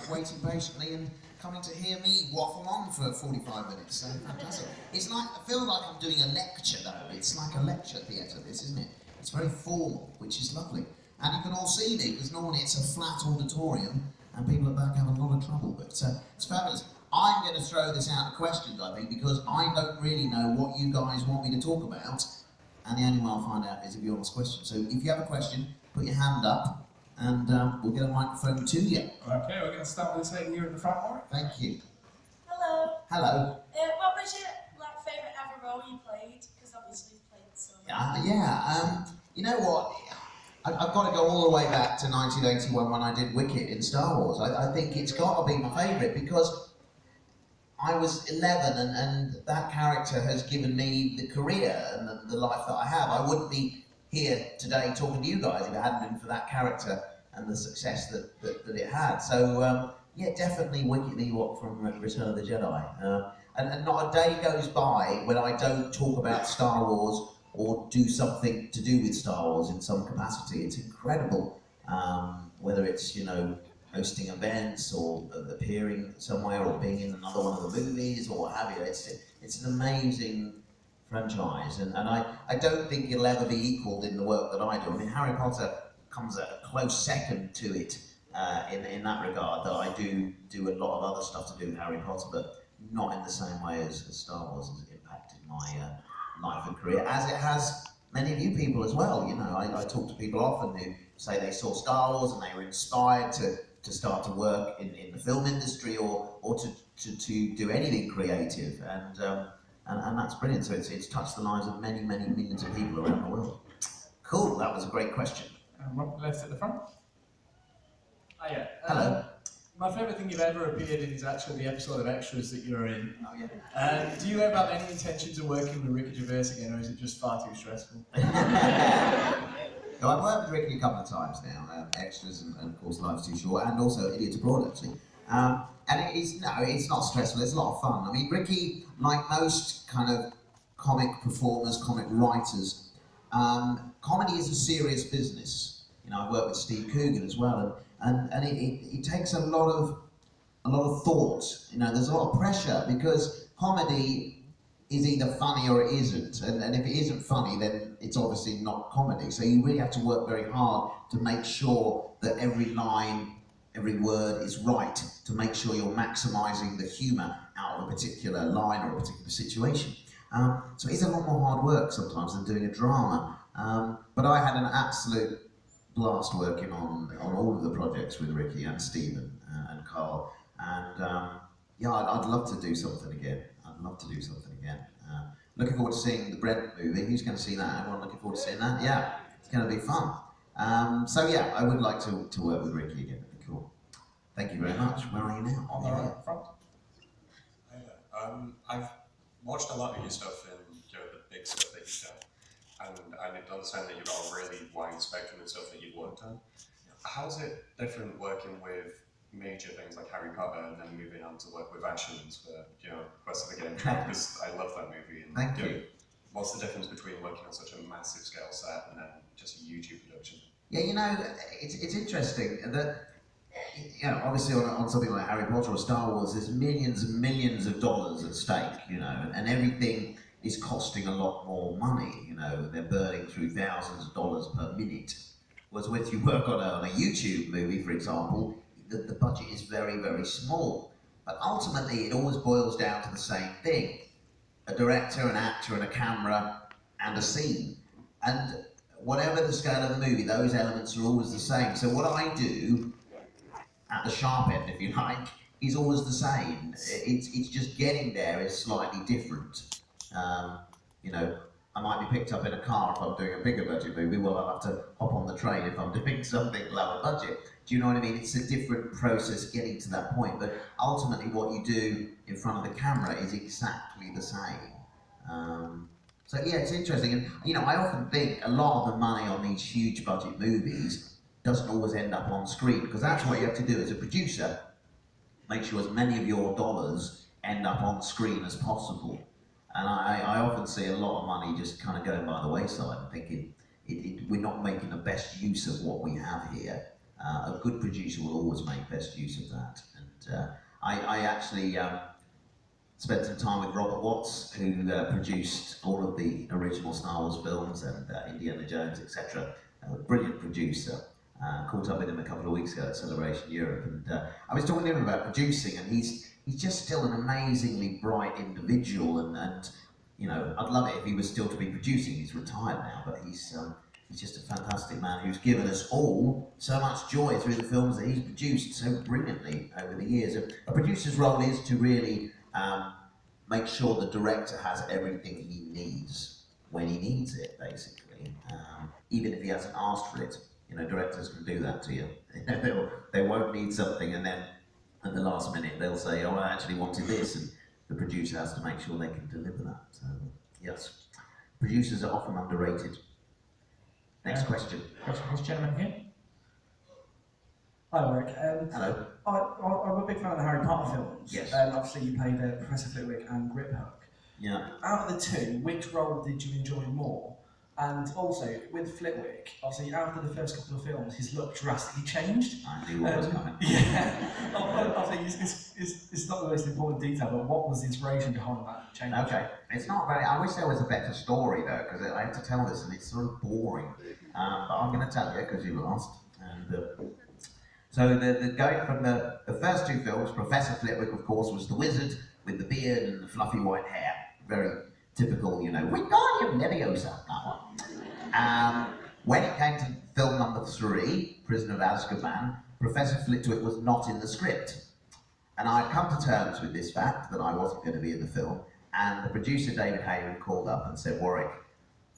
waiting patiently and coming to hear me waffle on for 45 minutes. So fantastic. It's like, I feel like I'm doing a lecture though. It's like a lecture theatre, this, isn't it? It's very formal, which is lovely. And you can all see me, because normally it's a flat auditorium and people at the back have a lot of trouble, but it's fabulous. I'm going to throw this out of questions, I think, because I don't really know what you guys want me to talk about, and the only way I'll find out is if you ask questions. So if you have a question, put your hand up, and we'll get a microphone to you. Okay, we're going to start with this lady here at the front, Warwick. Thank you. Hello. Hello. What was your favourite ever role you played? Because obviously you've played so many. You know what? I've got to go all the way back to 1981 when I did Wicket in Star Wars. I think it's got to be my favourite because I was 11 and that character has given me the career and the life that I have. I wouldn't be here today talking to you guys if it hadn't been for that character and the success that it had. So yeah, definitely Wicket the Ewok from Return of the Jedi. And not a day goes by when I don't talk about Star Wars or do something to do with Star Wars in some capacity. It's incredible, whether it's, you know, hosting events or appearing somewhere or being in another one of the movies or what have you. It's an amazing franchise, and I don't think it'll ever be equalled in the work that I do. I mean, Harry Potter comes a close second to it in that regard, that I do a lot of other stuff to do with Harry Potter, but not in the same way as Star Wars has impacted my life and career, as it has many of you people as well. You know, I talk to people often who say they saw Star Wars and they were inspired to start to work in the film industry or to do anything creative, and that's brilliant. So it's touched the lives of many millions of people around the world. Cool, that was a great question. Rob, left at the front. Oh yeah. Hello. My favourite thing you've ever appeared in is actually the episode of Extras that you're in. Oh yeah. Do you ever have any intentions of working with Ricky Gervais again, or is it just far too stressful? No, I've worked with Ricky a couple of times now, Extras and of course Life's Too Short, and also Idiots Abroad actually. And it's not stressful, it's a lot of fun. I mean, Ricky, like most kind of comic performers, comic writers, comedy is a serious business. You know, I've worked with Steve Coogan as well, and it takes a lot of thought. You know, there's a lot of pressure because comedy is either funny or it isn't, and if it isn't funny, then it's obviously not comedy. So you really have to work very hard to make sure that every line, every word is right, to make sure you're maximising the humour out of a particular line or a particular situation. So it's a lot more hard work sometimes than doing a drama. But I had an absolute blast working on all of the projects with Ricky and Stephen and Carl. And yeah, I'd love to do something again. I'd love to do something again. Looking forward to seeing the Brent movie. Who's going to see that? Everyone looking forward to seeing that? Yeah, it's going to be fun. So yeah, I would like to work with Ricky again. It'd be cool. Thank you very much. Where are you now? On the right front. I've watched a lot of your stuff and the big stuff that you've done, and I understand that you've got a really wide spectrum of stuff that you've worked on. How's it different working with major things like Harry Potter and then moving on to work with Ashlands for Quest of the Game? Because I love that movie. And Thank you. What's the difference between working on such a massive scale set and then just a YouTube production? Yeah, you know, it's interesting that, you know, obviously on something like Harry Potter or Star Wars, there's millions and millions of dollars at stake, you know, and everything is costing a lot more money. You know, they're burning through thousands of dollars per minute. Whereas when you work on a YouTube movie, for example, the budget is very, very small. But ultimately, it always boils down to the same thing: a director, an actor, and a camera, and a scene. And whatever the scale of the movie, those elements are always the same. So what I do at the sharp end, if you like, is always the same. It's just getting there is slightly different. You know, I might be picked up in a car if I'm doing a bigger budget movie. Well, I'll have to hop on the train if I'm doing something lower budget. Do you know what I mean? It's a different process getting to that point, but ultimately what you do in front of the camera is exactly the same. So yeah, it's interesting, and you know, I often think a lot of the money on these huge budget movies doesn't always end up on screen, because that's what you have to do as a producer: make sure as many of your dollars end up on screen as possible. And I often see a lot of money just kind of going by the wayside and thinking we're not making the best use of what we have here. A good producer will always make best use of that, I actually spent some time with Robert Watts, who produced all of the original Star Wars films and Indiana Jones, etc. Brilliant producer. Caught up with him a couple of weeks ago at Celebration Europe, and I was talking to him about producing, and he's just still an amazingly bright individual, and you know, I'd love it if he was still to be producing. He's retired now, but he's just a fantastic man who's given us all so much joy through the films that he's produced so brilliantly over the years. A producer's role is to really make sure the director has everything he needs when he needs it, basically, even if he hasn't asked for it. You know, directors can do that to you. They won't need something, and then at the last minute they'll say, "Oh, I actually wanted this," and the producer has to make sure they can deliver that. So, yes, producers are often underrated. Next question. Question for this gentleman here. Hi, Warwick. Hello. I'm a big fan of the Harry Potter films. Yes. Obviously, you played Professor Flitwick and Griphook. Yeah. Out of the two, which role did you enjoy more? And also, with Flitwick, obviously, after the first couple of films, his look drastically changed. I knew what was coming. Yeah. I think it's not the most important detail, but what was the inspiration behind that change? Okay, it's not very. I wish there was a better story though, because I have to tell this and it's sort of boring. But I'm going to tell you because you asked. And so the going from the first two films, Professor Flitwick, of course, was the wizard with the beard and the fluffy white hair. Very typical, you know, Wingardium Leviosa, that one. When it came to film number 3, Prisoner of Azkaban, Professor Flitwick was not in the script. And I had come to terms with this fact that I wasn't going to be in the film, and the producer, David Hayman, called up and said, "Warwick,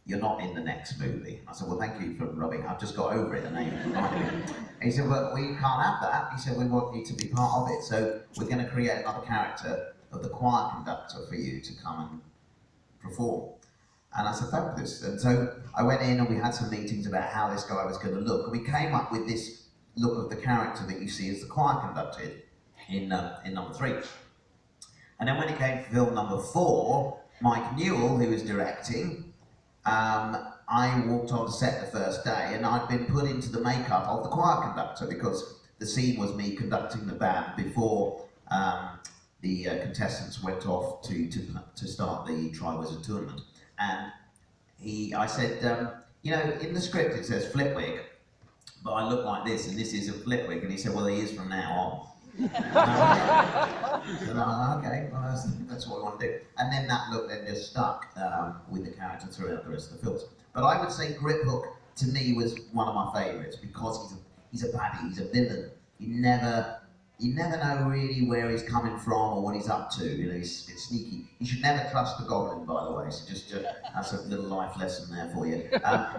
you're not in the next movie." I said, "Well, thank you for rubbing, I've just got over it," the name reminded me. He said, "Well, we can't have that." He said, "We want you to be part of it, so we're going to create another character of the choir conductor for you to come and perform." And I said, "Fabulous." And so I went in and we had some meetings about how this guy was going to look, and we came up with this look of the character that you see as the choir conductor in number 3. And then when it came to film number 4, Mike Newell, who was directing, I walked on set the first day and I'd been put into the makeup of the choir conductor because the scene was me conducting the band before the contestants went off to start the Triwizard Tournament. And I said, "You know, in the script it says Flitwick, but I look like this and this isn't Flitwick." And he said, "Well, he is from now on." I said, "Oh, okay, well, that's what we want to do." And then that look then just stuck with the character throughout the rest of the films. But I would say Griphook, to me, was one of my favourites because he's a baddie, he's a villain. You never know really where he's coming from or what he's up to. You know, he's a bit sneaky. You should never trust the goblin, by the way. So just that's a little life lesson there for you.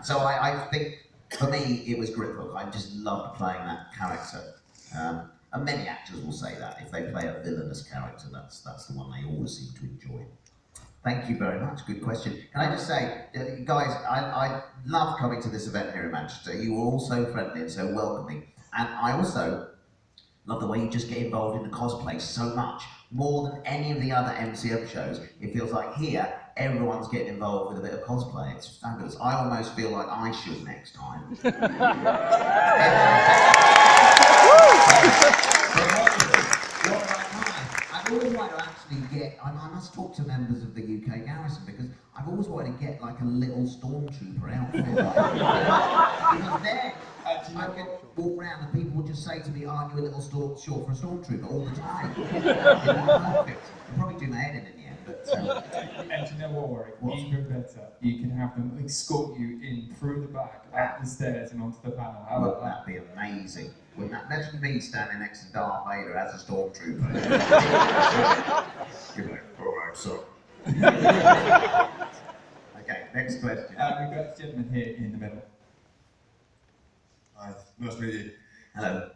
So I think, for me, it was Griphook. I just loved playing that character. And many actors will say that. If they play a villainous character, that's the one they always seem to enjoy. Thank you very much. Good question. Can I just say, guys, I love coming to this event here in Manchester. You were all so friendly and so welcoming. And I also love the way you just get involved in the cosplay so much, more than any of the other MCM shows. It feels like here, everyone's getting involved with a bit of cosplay. It's fabulous. I almost feel like I should next time. I'd always like to actually get, I must talk to members of the UK Garrison because I've always wanted to get like a little stormtrooper outfit. Because then I could walk around and people would just say to me, "Aren't you a little short for a stormtrooper?" all the time. Perfect. I'll probably do my head in the end, but... And you know what, Warwick? Even better, you can have them escort you in through the back, up the stairs and onto the panel. How about that? That'd be amazing. Wouldn't that? Imagine me standing next to Darth Vader as a stormtrooper. You're like, "All right, so." Okay, next question. We've got a gentleman here in the middle. Hi, nice to meet you. Hello.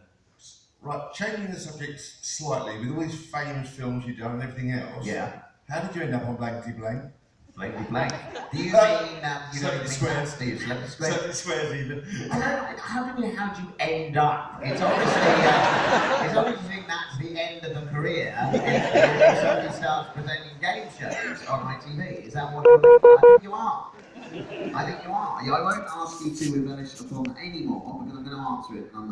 Right, changing the subject slightly, with all these famous films you've done and everything else, Yeah. how did you end up on Blankety Blank? Blankety blank. Do you mean Celebrity Squares. Do you Celebrity Squares? Celebrity Squares even. How do you end up? It's obviously that's the end of a career. If somebody starts presenting game shows on ITV, is that what you're thinking? I think you are. I think you are. I won't ask you to embellish upon any more because I'm going to answer it nonetheless.